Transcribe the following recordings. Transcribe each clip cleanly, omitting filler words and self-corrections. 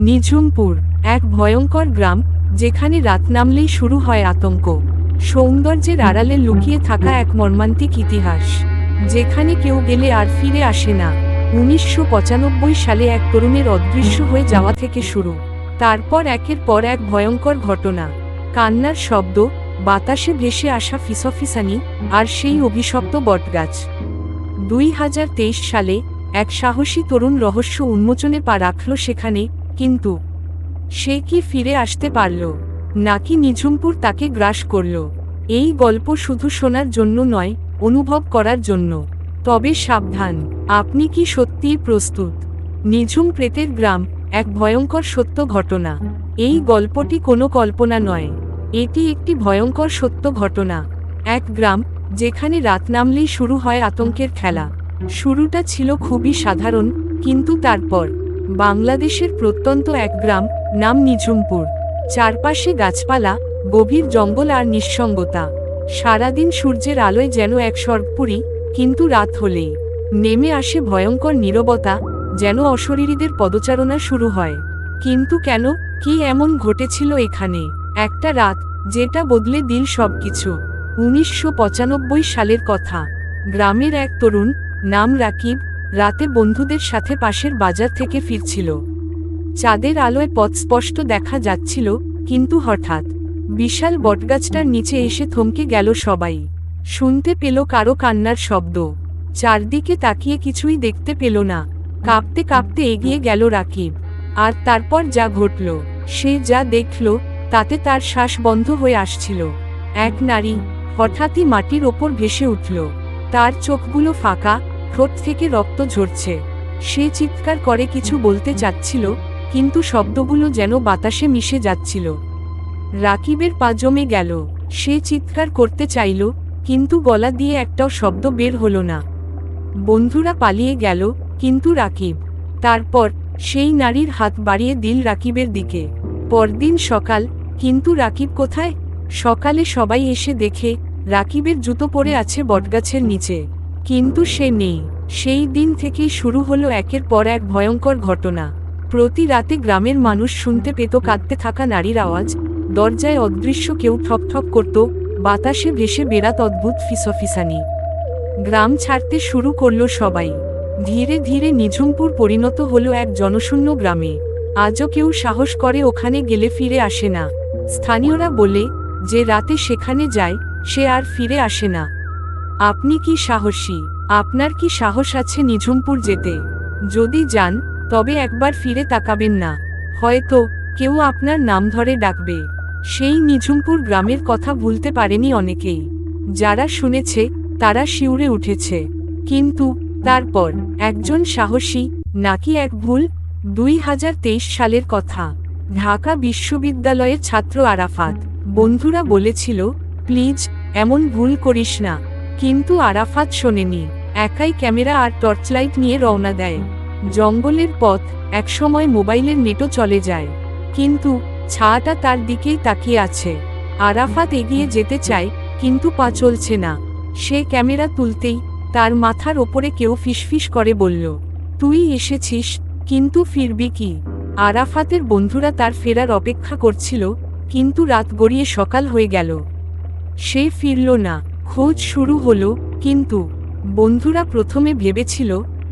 নিঝুমপুর এক ভয়ঙ্কর গ্রাম, যেখানে রাত নামলেই শুরু হয় আতঙ্ক। সৌন্দর্যের আড়ালে লুকিয়ে থাকা এক মর্মান্তিক ইতিহাস, যেখানে কেউ গেলে আর ফিরে আসে না। 1995 সালে এক তরুণের অদৃশ্য হয়ে যাওয়া থেকে শুরু, তারপর একের পর এক ভয়ঙ্কর ঘটনা। কান্নার শব্দ, বাতাসে ভেসে আসা ফিসফিসানি, আর সেই অভিশপ্ত বটগাছ। 2023 সালে এক সাহসী তরুণ রহস্য উন্মোচনে পা রাখল সেখানে, কিন্তু সে কি ফিরে আসতে পারল, নাকি নিঝুমপুর তাকে গ্রাস করল? এই গল্প শুধু শোনার জন্য নয়, অনুভব করার জন্য। তবে সাবধান, আপনি কি সত্যিই প্রস্তুত? নিঝুম প্রেতের গ্রাম, এক ভয়ঙ্কর সত্য ঘটনা। এই গল্পটি কোনো কল্পনা নয়, এটি একটি ভয়ঙ্কর সত্য ঘটনা। এক গ্রাম, যেখানে রাত নামলেই শুরু হয় আতঙ্কের খেলা। শুরুটা ছিল খুবই সাধারণ, কিন্তু তারপর বাংলাদেশের প্রত্যন্ত এক গ্রাম, নাম নিঝুমপুর। চারপাশে গাছপালা, গভীর জঙ্গল আর নিঃসঙ্গতা। সারাদিন সূর্যের আলোয় যেন এক স্বর্গপুরী, কিন্তু রাত হলেই নেমে আসে ভয়ঙ্কর নীরবতা, যেন অশরীরীদের পদচারণা শুরু হয়। কিন্তু কেন, কি এমন ঘটেছিল এখানে? একটা রাত, যেটা বদলে দিল সবকিছু। 1995 সালের কথা। গ্রামের এক তরুণ, নাম রাকিব, রাতে বন্ধুদের সাথে পাশের বাজার থেকে ফিরছিল। চাঁদের আলোয় পথ স্পষ্ট দেখা যাচ্ছিল, কিন্তু হঠাৎ বিশাল বটগাছটার নিচে এসে থমকে গেল সবাই। শুনতে পেল কারো কান্নার শব্দ। চারদিকে তাকিয়ে কিছুই দেখতে পেল না। কাঁপতে কাঁপতে এগিয়ে গেল রাকিব। আর তারপর যা ঘটল, সে যা দেখল, তাতে তার শ্বাস বন্ধ হয়ে আসছিল। এক নারী হঠাৎই মাটির ওপর ভেসে উঠল। তার চোখগুলো ফাঁকা, ঠোঁট থেকে রক্ত ঝরছে। সে চিৎকার করে কিছু বলতে চাচ্ছিল, কিন্তু শব্দগুলো যেন বাতাসে মিশে যাচ্ছিল। রাকিবের পা জমে গেল। সে চিৎকার করতে চাইল, কিন্তু গলা দিয়ে একটাও শব্দ বের হলো না। বন্ধুরা পালিয়ে গেল, কিন্তু রাকিব। তারপর সেই নারীর হাত বাড়িয়ে দিল রাকিবের দিকে। পরদিন সকাল, কিন্তু রাকিব কোথায়? সকালে সবাই এসে দেখে রাকিবের জুতো পরে আছে বটগাছের নিচে, কিন্তু সে নেই। সেই দিন থেকেই শুরু হলো একের পর এক ভয়ঙ্কর ঘটনা। প্রতি রাতে গ্রামের মানুষ শুনতে পেত কাঁদতে থাকা নারীর আওয়াজ, দরজায় অদৃশ্য কেউ ঠক ঠক করত, বাতাসে ভেসে বেড়াত অদ্ভুত ফিসফিসানি। গ্রাম ছাড়তে শুরু করলো সবাই। ধীরে ধীরে নিঝুমপুর পরিণত হলো এক জনশূন্য গ্রামে। আজও কেউ সাহস করে ওখানে গেলে ফিরে আসে না। স্থানীয়রা বলে, যে রাতে সেখানে যায়, সে আর ফিরে আসে না। আপনি কি সাহসী? আপনার কি সাহস আছে নিঝুমপুর যেতে? যদি যান, তবে একবার ফিরে তাকাবেন না। হয়তো কেউ আপনার নাম ধরে ডাকবে। সেই নিঝুমপুর গ্রামের কথা ভুলতে পারেনি অনেকেই। যারা শুনেছে, তারা শিউরে উঠেছে। কিন্তু তারপর একজন সাহসী, নাকি এক ভুল? 2023 সালের কথা। ঢাকা বিশ্ববিদ্যালয়ের ছাত্র আরাফাত। বন্ধুরা বলেছিল, প্লিজ এমন ভুল করিস না। কিন্তু আরাফাত শোনেনি। একাই ক্যামেরা আর টর্চলাইট নিয়ে রওনা দেয়। জঙ্গলের পথ, একসময় মোবাইলের নেটও চলে যায়। কিন্তু ছায়াটা তার দিকেই তাকিয়ে আছে। আরাফাত এগিয়ে যেতে চায়, কিন্তু পা চলছে না। সে ক্যামেরা তুলতেই তার মাথার ওপরে কেউ ফিসফিস করে বলল, তুই এসেছিস, কিন্তু ফিরবি কি? আরাফাতের বন্ধুরা তার ফেরার অপেক্ষা করছিল, কিন্তু রাত গড়িয়ে সকাল হয়ে গেল। সে ফিরল না। খোঁজ শুরু হলো, কিন্তু বন্ধুরা প্রথমে ভেবেছিল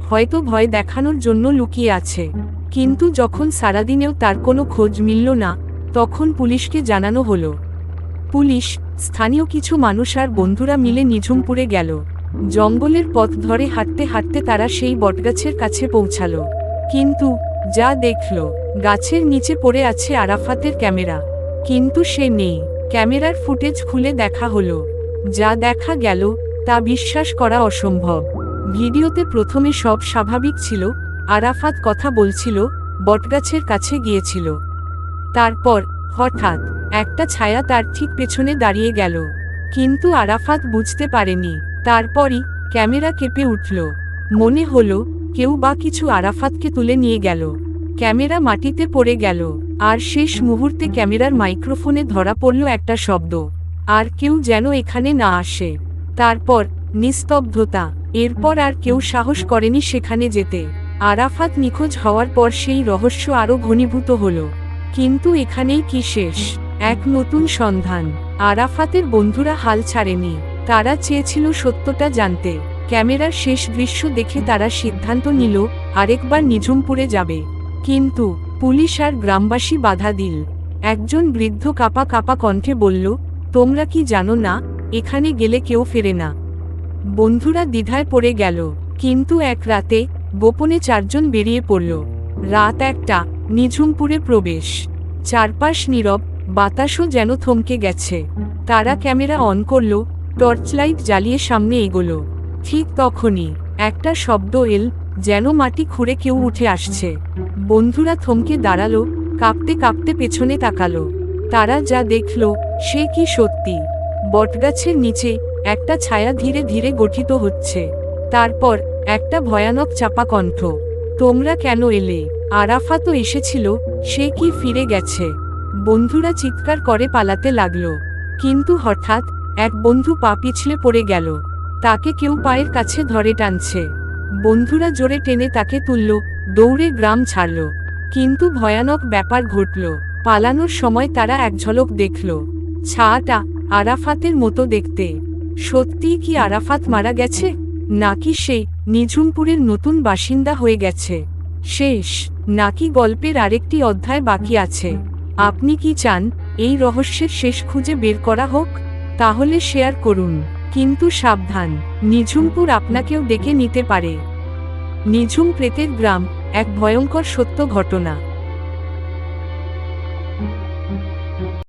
হয়তো ভয় দেখানোর জন্য লুকিয়ে আছে। কিন্তু যখন সারাদিনেও তার কোনো খোঁজ মিলল না, তখন পুলিশকে জানানো হলো। পুলিশ, স্থানীয় কিছু মানুষ আর বন্ধুরা মিলে নিঝুমপুরে গেল। জঙ্গলের পথ ধরে হাঁটতে হাঁটতে তারা সেই বটগাছের কাছে পৌঁছালো। কিন্তু যা দেখল, গাছের নিচে পড়ে আছে আরাফাতের ক্যামেরা, কিন্তু সে নেই। ক্যামেরার ফুটেজ খুলে দেখা হলো। যা দেখা গেল, তা বিশ্বাস করা অসম্ভব। ভিডিওতে প্রথমে সব স্বাভাবিক ছিল। আরাফাত কথা বলছিল, বটগাছের কাছে গিয়েছিল। তারপর হঠাৎ একটা ছায়া তার ঠিক পেছনে দাঁড়িয়ে গেল। কিন্তু আরাফাত বুঝতে পারেনি। তারপরই ক্যামেরা কেঁপে উঠল। মনে হলো কেউ বা কিছু আরাফাতকে তুলে নিয়ে গেল। ক্যামেরা মাটিতে পড়ে গেল। আর শেষ মুহূর্তে ক্যামেরার মাইক্রোফোনে ধরা পড়ল একটা শব্দ, আর কেউ যেন এখানে না আসে। তারপর নিস্তব্ধতা। এরপর আর কেউ সাহস করেনি সেখানে যেতে। আরাফাত নিখোঁজ হওয়ার পর সেই রহস্য আরও ঘনীভূত হল। কিন্তু এখানেই কি শেষ? এক নতুন সন্ধান। আরাফাতের বন্ধুরা হাল ছাড়েনি। তারা চেয়েছিল সত্যটা জানতে। ক্যামেরার শেষ দৃশ্য দেখে তারা সিদ্ধান্ত নিল আরেকবার নিঝুমপুরে যাবে। কিন্তু পুলিশ আর গ্রামবাসী বাধা দিল। একজন বৃদ্ধ কাঁপা কাঁপা কণ্ঠে বলল, তোমরা কি জানো না, এখানে গেলে কেউ ফেরে না। বন্ধুরা দ্বিধায় পড়ে গেল। কিন্তু এক রাতে গোপনে 4 জন বেরিয়ে পড়ল। রাত 1টা, নিঝুমপুরে প্রবেশ। চারপাশ নীরব, বাতাসও যেন থমকে গেছে। তারা ক্যামেরা অন করল, টর্চলাইট জ্বালিয়ে সামনে এগোলো। ঠিক তখনই একটা শব্দ এল, যেন মাটি খুঁড়ে কেউ উঠে আসছে। বন্ধুরা থমকে দাঁড়ালো, কাঁপতে কাঁপতে পেছনে তাকালো। তারা যা দেখল সে কি সত্যি? বটগাছের নিচে একটা ছায়া ধীরে ধীরে গঠিত হচ্ছে। তারপর একটা ভয়ানক চাপা কণ্ঠ, তোমরা কেন এলে? আরাফাতও এসেছিল, সে কি ফিরে গেছে? বন্ধুরা চিৎকার করে পালাতে লাগলো। কিন্তু হঠাৎ এক বন্ধু পা পিছলে পড়ে গেল। তাকে কেউ পায়ের কাছে ধরে টানছে। বন্ধুরা জোরে টেনে তাকে তুলল, দৌড়ে গ্রাম ছাড়ল। কিন্তু ভয়ানক ব্যাপার ঘটল। পালানোর সময় তারা এক ঝলক দেখল, ছায়াটা আরাফাতের মতো দেখতে। সত্যিই কি আরাফাত মারা গেছে, নাকি সে নিঝুমপুরের নতুন বাসিন্দা হয়ে গেছে? শেষ, নাকি গল্পের আরেকটি অধ্যায় বাকি আছে? আপনি কি চান এই রহস্যের শেষ খুঁজে বের করা হোক? তাহলে শেয়ার করুন। কিন্তু সাবধান, নিঝুমপুর আপনাকেও ডেকে নিতে পারে। নিঝুম প্রেতের গ্রাম, এক ভয়ঙ্কর সত্য ঘটনা।